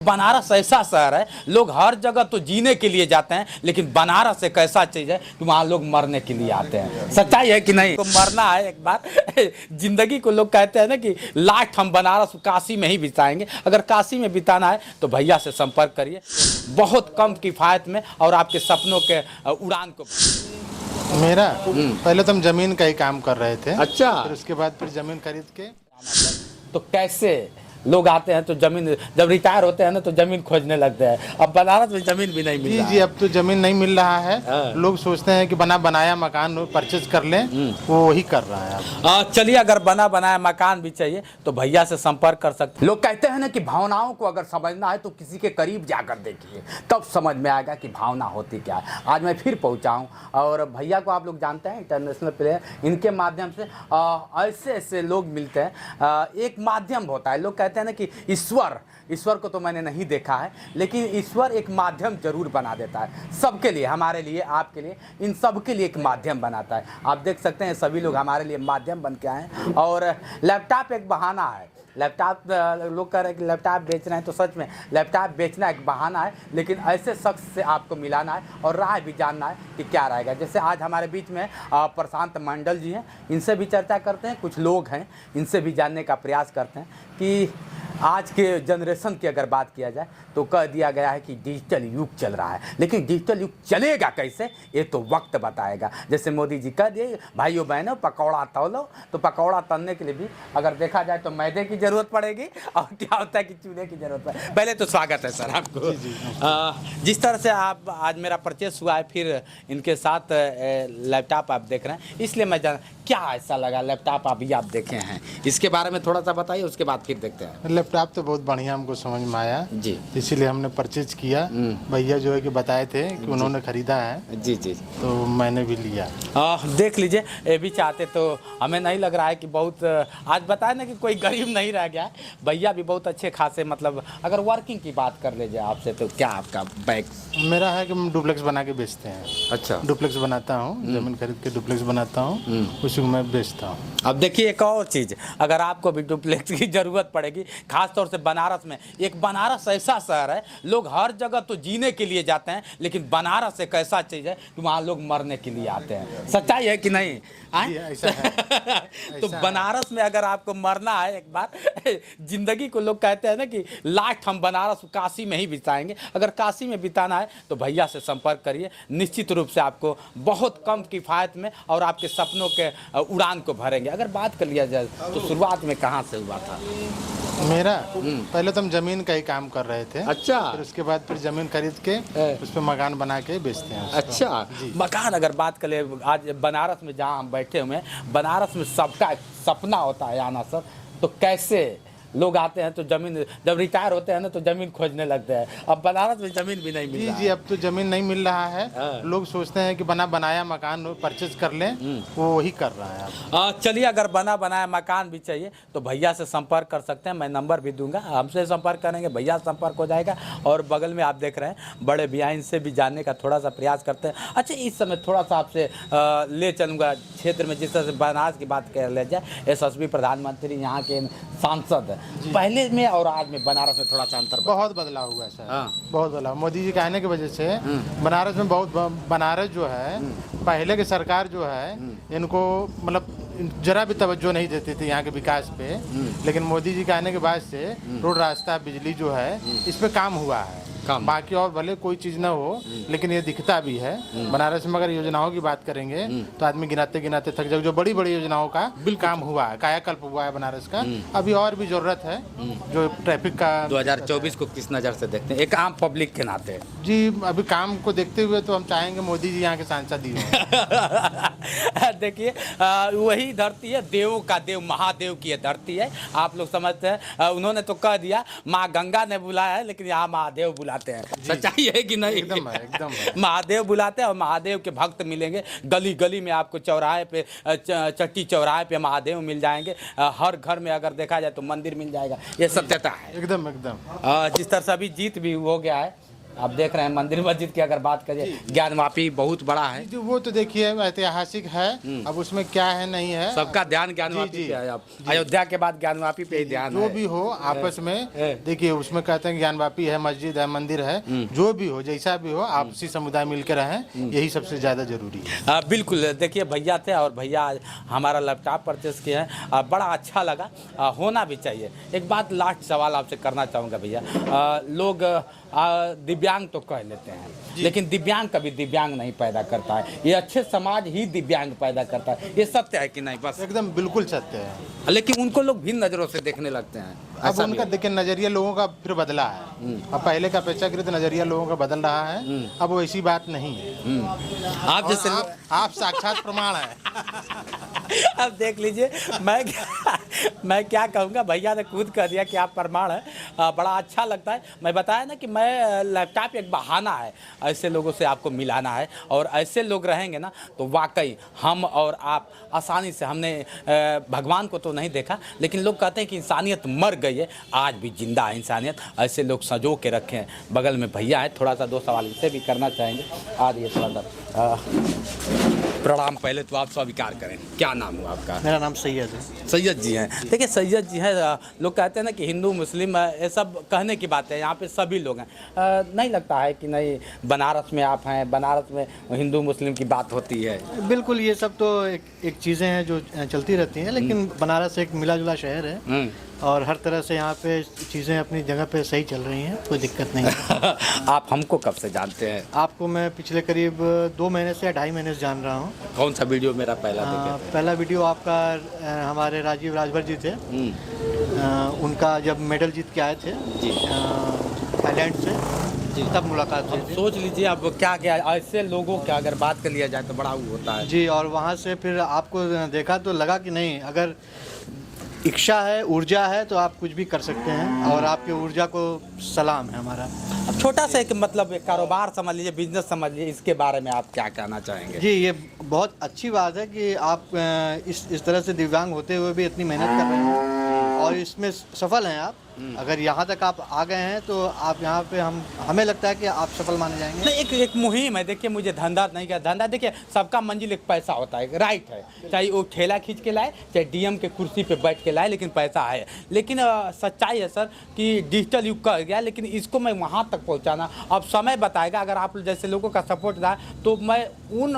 बनारस ऐसा शहर है, लोग हर जगह तो जीने के लिए जाते हैं, लेकिन बनारस एक ऐसा चीज है कि वहाँ लोग मरने के लिए आते हैं। सच्चाई है कि नहीं? तो मरना है एक बार। जिंदगी को लोग कहते हैं ना कि लास्ट हम बनारस काशी में ही बिताएंगे। अगर काशी में बिताना है तो भैया से संपर्क करिए, बहुत कम किफायत में और आपके सपनों के उड़ान को। मेरा पहले तो हम जमीन का ही काम कर रहे थे। अच्छा। फिर उसके बाद फिर जमीन खरीद के। तो कैसे लोग आते हैं तो जमीन, जब रिटायर होते हैं ना तो जमीन खोजने लगते हैं। अब बनारस में जमीन भी नहीं मिल रहा है। जी, अब तो जमीन नहीं मिल रहा है। लोग सोचते हैं कि बना बनाया मकान परचेज कर लें, वो वही कर रहा है अब। चलिए, अगर बना बनाया मकान भी चाहिए तो भैया से संपर्क कर सकते हैं। लोग कहते हैं ना कि भावनाओं को अगर समझना है तो किसी के करीब जाकर देखिए, तब समझ में आएगा कि भावना होती क्या है। आज मैं फिर पहुंचा हूं और भैया को आप लोग जानते हैं, इंटरनेशनल प्लेयर। इनके माध्यम से ऐसे ऐसे लोग मिलते हैं। एक माध्यम होता है। लोग कहते हैं ना कि ईश्वर को तो मैंने नहीं देखा है, लेकिन ईश्वर एक माध्यम जरूर बना देता है सबके लिए, हमारे लिए, आपके लिए, इन सब के लिए एक माध्यम बनाता है। आप देख सकते हैं सभी लोग हमारे लिए माध्यम बन के आए हैं। और लैपटॉप एक बहाना है। लैपटॉप, लोग कह रहे हैं कि लैपटॉप बेच रहे हैं, तो सच में लैपटॉप बेचना एक बहाना है, लेकिन ऐसे शख्स से आपको मिलाना है और राह भी जानना है कि क्या रहेगा। जैसे आज हमारे बीच में प्रशांत मंडल जी हैं, इनसे भी चर्चा करते हैं। कुछ लोग हैं, इनसे भी जानने का प्रयास करते हैं कि आज के जनरेशन की अगर बात किया जाए तो कह दिया गया है कि डिजिटल युग चल रहा है, लेकिन डिजिटल युग चलेगा कैसे ये तो वक्त बताएगा। जैसे मोदी जी कह दिए, भाइयों बहनों पकौड़ा तलो, तो पकौड़ा तलने के लिए भी अगर देखा जाए तो मैदे की ज़रूरत पड़ेगी और क्या होता है कि चूल्हे की ज़रूरत पड़ेगी। पहले तो स्वागत है सर आपको। जिस तरह से आप आज मेरा परचेस हुआ है, फिर इनके साथ लैपटॉप आप देख रहे हैं, इसलिए मैं जान क्या ऐसा लगा लैपटॉप अभी आप देखे हैं, इसके बारे में थोड़ा सा बताइए, उसके बाद फिर देखते हैं। लैपटॉप तो बहुत बढ़िया हमको समझ में आया जी, इसीलिए हमने परचेज किया। भैया जो है कि बताए थे कि उन्होंने खरीदा है। जी जी, तो मैंने भी लिया। देख लीजिए, ये भी चाहते तो हमें नहीं लग रहा है कि बहुत, आज बताए ना कि कोई गरीब नहीं रह गया है। भैया भी बहुत अच्छे खासे, मतलब अगर वर्किंग की बात कर लीजिए आपसे तो क्या आपका बैग? मेरा है कि हम डुप्लेक्स बना के बेचते हैं। अच्छा, डुप्लेक्स बनाता हूँ, जमीन खरीद के डुप्लेक्स बनाता हूँ, उसी को मैं बेचता हूँ। अब देखिए एक और चीज़, अगर आपको भी डुप्लेक्स की ज़रूरत पड़ेगी, खासतौर से बनारस में, एक बनारस ऐसा शहर है, लोग हर जगह तो जीने के लिए जाते हैं, लेकिन बनारस एक ऐसा चीज़ है कि वहाँ लोग मरने के लिए आते हैं। सच्चाई है कि नहीं? ऐसा है। तो बनारस में अगर आपको मरना है एक बार, जिंदगी को लोग कहते हैं ना कि लास्ट हम बनारस काशी में ही बिताएंगे। अगर काशी में बिताना है तो भैया से संपर्क करिए, निश्चित रूप से आपको बहुत कम किफायत में और आपके सपनों के उड़ान को भरेंगे। अगर बात कर लिया जाए तो शुरुआत में कहाँ से हुआ था? मेरा पहले तो हम जमीन का ही काम कर रहे थे। अच्छा। फिर उसके बाद फिर जमीन खरीद के उस पर मकान बना के बेचते हैं। अच्छा, मकान अगर बात करें, आज बनारस में जहाँ हम बैठे हुए हैं, बनारस में सबका सपना होता है आना सर। तो कैसे लोग आते हैं तो जमीन, जब रिटायर होते हैं ना तो जमीन खोजने लगते हैं। अब बनारस में जमीन भी नहीं मिल रहा है। जी, अब तो जमीन नहीं मिल रहा है। लोग सोचते हैं कि बना बनाया मकान परचेज कर लें, वो वही कर रहा है अब। चलिए, अगर बना बनाया मकान भी चाहिए तो भैया से संपर्क कर सकते हैं। मैं नंबर भी दूंगा, हमसे संपर्क करेंगे, भैया से संपर्क हो जाएगा। और बगल में आप देख रहे हैं बड़े भैया, इनसे भी जानने का थोड़ा सा प्रयास करते हैं। अच्छा, इस समय थोड़ा सा आपसे ले चलूँगा क्षेत्र में, जिस तरह से बनारस की बात कर ले जाए, यशस्वी प्रधानमंत्री, यहाँ के सांसद, पहले में और आज में बनारस में थोड़ा सा अंतर बहुत बदलाव हुआ है सर। बहुत बदलाव मोदी जी के आने की वजह से बनारस में बहुत, बनारस जो है पहले की सरकार जो है इनको मतलब जरा भी तवज्जो नहीं देती थी यहाँ के विकास पे, लेकिन मोदी जी के आने के बाद से रोड, रास्ता, बिजली जो है इस पे काम हुआ है। बाकी और भले कोई चीज ना हो, लेकिन ये दिखता भी है। बनारस में अगर योजनाओं की बात करेंगे तो आदमी गिनाते गिनाते थक जाए। जो बड़ी बड़ी योजनाओं का काम हुआ है, कायाकल्प हुआ है बनारस का। अभी और भी जरूरत है। जो ट्रैफिक का 2024 को किस नज़र से देखते हैं एक आम पब्लिक के नाते? जी, अभी काम को देखते हुए तो हम चाहेंगे मोदी जी यहाँ के सांसद ही हों। देखिए, वही धरती है, देवों का देव, महादेव की धरती है। आप लोग समझते हैं, उन्होंने तो कह दिया माँ गंगा ने बुलाया है, लेकिन यहाँ महादेव बुलाते हैं। सच्चाई है कि नहीं? एकदम है, एकदम है। महादेव बुलाते हैं और महादेव के भक्त मिलेंगे। गली गली में आपको चौराहे पे, चट्टी चौराहे पे महादेव मिल जाएंगे। हर घर में अगर देखा जाए तो मंदिर मिल जाएगा। ये सत्यता है। एकदम एकदम। जिस तरह से अभी जीत भी हो गया है आप देख रहे हैं मंदिर मस्जिद की अगर बात करें, ज्ञानवापी बहुत बड़ा है। जो वो तो देखिए ऐतिहासिक है, अब उसमें क्या है नहीं है, सबका ध्यान ज्ञानवापी पे है। अब अयोध्या के बाद ज्ञानवापी पे ही ध्यान जो है। भी हो आपस में देखिए, उसमें कहते हैं ज्ञानवापी है, मस्जिद है, मंदिर है, जो भी हो जैसा भी हो आपसी समुदाय मिलकर रहें, यही सबसे ज्यादा जरूरी है। बिल्कुल, देखिए भैया थे और भैया आज हमारा लैपटॉप परचेस किए हैं, बड़ा अच्छा लगा, होना भी चाहिए। एक बात लास्ट सवाल आपसे करना चाहूँगा भैया, लोग दिव्यांग तो कह लेते हैं, लेकिन दिव्यांग कभी दिव्यांग नहीं पैदा करता है, ये अच्छे समाज ही दिव्यांग पैदा करता है, ये सत्य है कि नहीं? बस एकदम बिल्कुल सत्य है, लेकिन उनको लोग भिन्न नज़रों से देखने लगते हैं। अब उनका देखिए नजरिया लोगों का फिर बदला है, अब पहले का अपेक्षाकृत नजरिया लोगों का बदल रहा है, अब वैसी बात नहीं है। आप जैसे आप साक्षात प्रमाण है। अब देख लीजिए, मैं क्या कहूँगा, भैया ने खुद कह दिया कि आप प्रमाण है, बड़ा अच्छा लगता है। मैं बताया ना कि मैं लैपटॉप एक बहाना है, ऐसे लोगों से आपको मिलाना है, और ऐसे लोग रहेंगे ना तो वाकई हम और आप आसानी से, हमने भगवान को तो नहीं देखा, लेकिन लोग कहते हैं कि इंसानियत मर गई है, आज भी जिंदा है इंसानियत, ऐसे लोग संजो के रखे हैं। बगल में भैया है, थोड़ा सा 2 सवाल इनसे भी करना चाहेंगे। आ रही है थोड़ा सा प्रणाम, पहले तो आप स्वीकार करें, क्या नाम हुआ आपका? मेरा नाम सैयद है। सैयद जी हैं। देखिए सैयद जी हैं, लोग कहते हैं ना कि हिंदू मुस्लिम ये सब कहने की बात है, यहाँ पे सभी लोग हैं, नहीं लगता है कि नहीं बनारस में आप हैं, बनारस में हिंदू मुस्लिम की बात होती है? बिल्कुल, ये सब तो एक चीज़ें हैं जो चलती रहती हैं, लेकिन बनारस एक मिला जुला शहर है और हर तरह से यहाँ पे चीज़ें अपनी जगह पे सही चल रही हैं, कोई दिक्कत नहीं है। आप हमको कब से जानते हैं? आपको मैं पिछले करीब 2 महीने से या 2.5 महीने से जान रहा हूँ। कौन सा वीडियो मेरा पहला देखे थे? पहला वीडियो आपका हमारे राजीव राजभर जी थे, उनका जब मेडल जीत के आए थे थाईलैंड से, तब मुलाकात हुई थी। सोच लीजिए अब क्या क्या ऐसे लोगों की अगर बात कर लिया जाए तो बड़ा वो होता है जी। और वहाँ से फिर आपको देखा तो लगा कि नहीं, अगर इच्छा है, ऊर्जा है, तो आप कुछ भी कर सकते हैं, और आपकी ऊर्जा को सलाम है हमारा। अब छोटा सा एक मतलब एक कारोबार समझ लीजिए, बिजनेस समझ लीजिए, इसके बारे में आप क्या कहना चाहेंगे? जी, ये बहुत अच्छी बात है कि आप इस तरह से दिव्यांग होते हुए भी इतनी मेहनत कर रहे हैं और इसमें सफल हैं आप। अगर यहाँ तक आप आ गए हैं तो आप यहाँ पे हमें लगता है कि आप सफल माने जाएंगे। नहीं, एक मुहिम है। देखिए मुझे धंधा नहीं किया, धंधा देखिए सबका मंजिल एक पैसा होता है, राइट है, चाहे वो ठेला खींच के लाए, चाहे डीएम के कुर्सी पे बैठ के लाए, लेकिन पैसा है। लेकिन सच्चाई है सर कि डिजिटल युग का गया, लेकिन इसको मैं वहाँ तक पहुँचाना अब समय बताएगा। अगर आप जैसे लोगों का सपोर्ट रहा तो मैं उन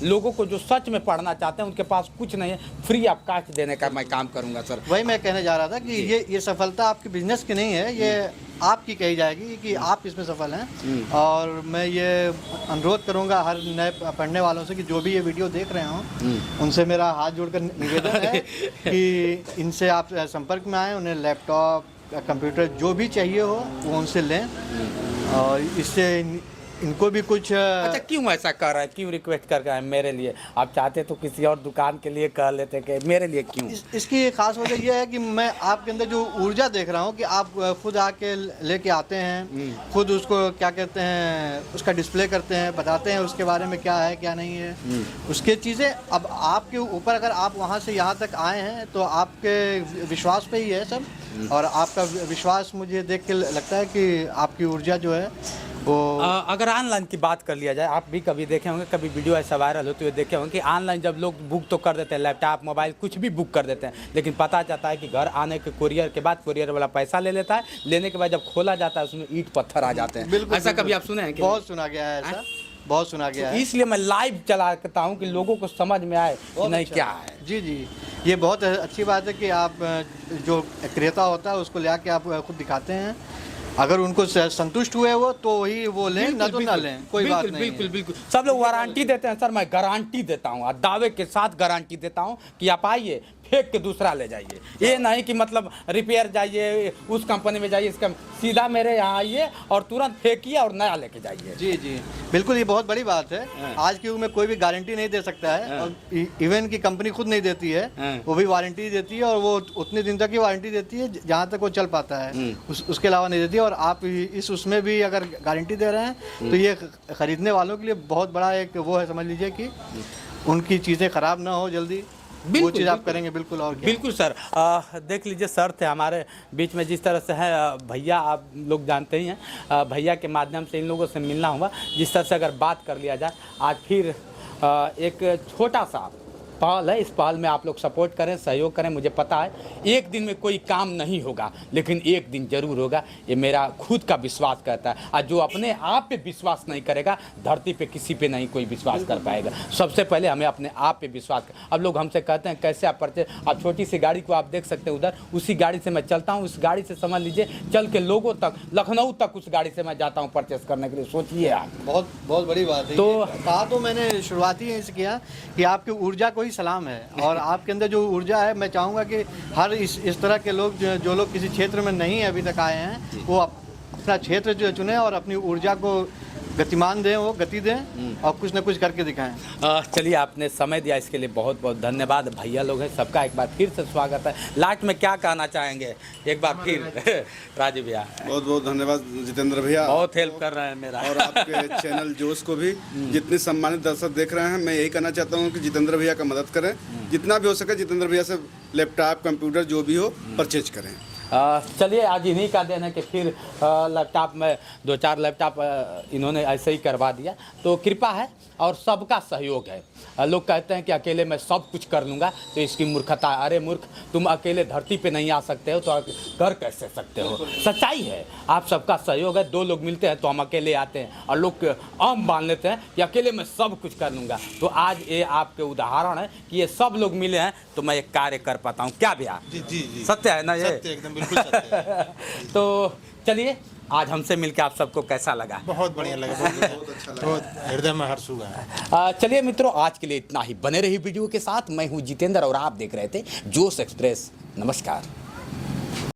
लोगों को जो सच में पढ़ना चाहते हैं, उनके पास कुछ नहीं है, फ्री ऑफ कास्ट देने का मैं काम करूँगा सर। वही मैं कहने जा रहा था कि ये सफलता आपकी बिजनेस की नहीं है, ये आपकी कही जाएगी कि आप इसमें सफल हैं। और मैं ये अनुरोध करूंगा हर नए पढ़ने वालों से कि जो भी ये वीडियो देख रहे हों, उनसे मेरा हाथ जोड़कर निवेदन है कि इनसे आप संपर्क में आएँ, उन्हें लैपटॉप, कंप्यूटर जो भी चाहिए हो वो उनसे लें, और इससे इनको भी कुछ। अच्छा, क्यों ऐसा कर रहा है, क्यों रिक्वेस्ट कर रहा है मेरे लिए? आप चाहते तो किसी और दुकान के लिए कर लेते, कि मेरे लिए क्यों? इसकी खास वजह यह है कि मैं आपके अंदर जो ऊर्जा देख रहा हूँ कि आप खुद आके लेके आते हैं, खुद उसको क्या कहते हैं, उसका डिस्प्ले करते हैं, बताते हैं उसके बारे में क्या है क्या नहीं है, उसके चीज़ें। अब आपके ऊपर अगर आप वहाँ से यहाँ तक आए हैं तो आपके विश्वास पे ही है सब, और आपका विश्वास मुझे देख के लगता है कि आपकी ऊर्जा जो है वो। अगर ऑनलाइन की बात कर लिया जाए, आप भी कभी देखे होंगे, कभी वीडियो ऐसा वायरल होते हुए देखे होंगे कि ऑनलाइन जब लोग बुक तो कर देते हैं, लैपटॉप, मोबाइल, कुछ भी बुक कर देते हैं, लेकिन पता चलता है कि घर आने के कुरियर के बाद कुरियर वाला पैसा ले लेता है, लेने के बाद जब खोला जाता है उसमें ईंट पत्थर आ जाते हैं। ऐसा कभी आप सुने हैं? बहुत सुना गया है ऐसा, बहुत सुना गया है। इसलिए मैं लाइव चलाता हूँ कि लोगों को समझ में आए कि नहीं क्या है। जी जी, ये बहुत अच्छी बात है कि आप जो क्रेता होता है उसको ले आके आप खुद दिखाते हैं। अगर उनको संतुष्ट हुए वो तो वही वो लें, ना तो ना लें, कोई बात नहीं। बिल्कुल बिल्कुल, सब लोग वारंटी देते हैं सर, मैं गारंटी देता हूँ, दावे के साथ गारंटी देता हूँ कि आप आइए, फेंक के दूसरा ले जाइए। ये नहीं कि मतलब रिपेयर जाइए, उस कंपनी में जाइए, इसका सीधा मेरे यहाँ आइए और तुरंत फेंकिए और नया लेके जाइए। जी जी बिल्कुल, ये बहुत बड़ी बात है। आज के युग में कोई भी गारंटी नहीं दे सकता है, और इवन की कंपनी खुद नहीं देती है, वो भी वारंटी देती है, और वो उतने दिन तक की वारंटी देती है जहाँ तक वो चल पाता है, उसके अलावा नहीं देती। और आप उसमें भी अगर गारंटी दे रहे हैं तो ये खरीदने वालों के लिए बहुत बड़ा एक वो है, समझ लीजिए कि उनकी चीज़ें ख़राब ना हो जल्दी, वो बिल्कुल, चीज़ आप बिल्कुल। करेंगे बिल्कुल। और क्या? बिल्कुल सर, देख लीजिए सर थे हमारे बीच में जिस तरह से है, भैया आप लोग जानते ही हैं, भैया के माध्यम से इन लोगों से मिलना हुआ। जिस तरह से अगर बात कर लिया जाए, आज फिर एक छोटा सा पहल है, इस पहल में आप लोग सपोर्ट करें, सहयोग करें। मुझे पता है एक दिन में कोई काम नहीं होगा, लेकिन एक दिन जरूर होगा, ये मेरा खुद का विश्वास कहता है। और जो अपने आप पे विश्वास नहीं करेगा, धरती पे किसी पे नहीं कोई विश्वास कर पाएगा। सबसे पहले हमें अपने आप पे विश्वास कर। अब लोग हमसे कहते हैं कैसे आप परचेज, अब छोटी सी गाड़ी को आप देख सकते हैं उधर, उसी गाड़ी से मैं चलता हूँ, उस गाड़ी से समझ लीजिए चल के लोगों तक, लखनऊ तक उस गाड़ी से मैं जाता हूँ परचेस करने के लिए। सोचिए आप, बहुत बहुत बड़ी बात है। तो कहा तो मैंने शुरुआती ही इससे किया कि आपकी ऊर्जा को ही सलाम है, और आपके अंदर जो ऊर्जा है, मैं चाहूँगा कि हर इस तरह के लोग जो लोग किसी क्षेत्र में नहीं अभी तक आए हैं, वो अपना क्षेत्र जो चुने और अपनी ऊर्जा को गतिमान दें, वो गति दें और कुछ ना कुछ करके दिखाएं। चलिए, आपने समय दिया इसके लिए बहुत बहुत धन्यवाद। भैया लोग हैं, सबका एक बार फिर से स्वागत है। लास्ट में क्या कहना चाहेंगे एक बार फिर? राजू भैया बहुत बहुत धन्यवाद। जितेंद्र भैया बहुत हेल्प कर रहे हैं मेरा, और आपके चैनल जोश को भी। जितने सम्मानित दर्शक देख रहे हैं, मैं यही कहना चाहता हूँ कि जितेंद्र भैया का मदद करें, जितना भी हो सके जितेंद्र भैया से लैपटॉप, कंप्यूटर जो भी हो परचेज करें। चलिए, आज इन्हीं का देन है कि फिर लैपटॉप में 2-4 लैपटॉप इन्होंने ऐसे ही करवा दिया। तो कृपा है और सबका सहयोग है। लोग कहते हैं कि अकेले मैं सब कुछ कर लूँगा, तो इसकी मूर्खता। अरे मूर्ख, तुम अकेले धरती पे नहीं आ सकते हो तो कर कैसे सकते हो? सच्चाई है, आप सबका सहयोग है। 2 लोग मिलते हैं तो हम अकेले आते हैं, और लोग आम मान लेते हैं कि अकेले मैं सब कुछ कर लूँगा। तो आज ये आपके उदाहरण है कि ये सब लोग मिले हैं तो मैं एक कार्य कर पाता हूँ। क्या भैया? जी सत्य है ना ये? सत्य, एकदम बिल्कुल सत्य है। तो चलिए, आज हमसे मिलकर आप सबको कैसा लगा? बहुत बढ़िया लगा, बहुत अच्छा लगा, बहुत हृदय में हर्ष हुआ है। चलिए मित्रों, आज के लिए इतना ही। बने रही वीडियो के साथ। मैं हूँ जितेंद्र और आप देख रहे थे जोश एक्सप्रेस। नमस्कार।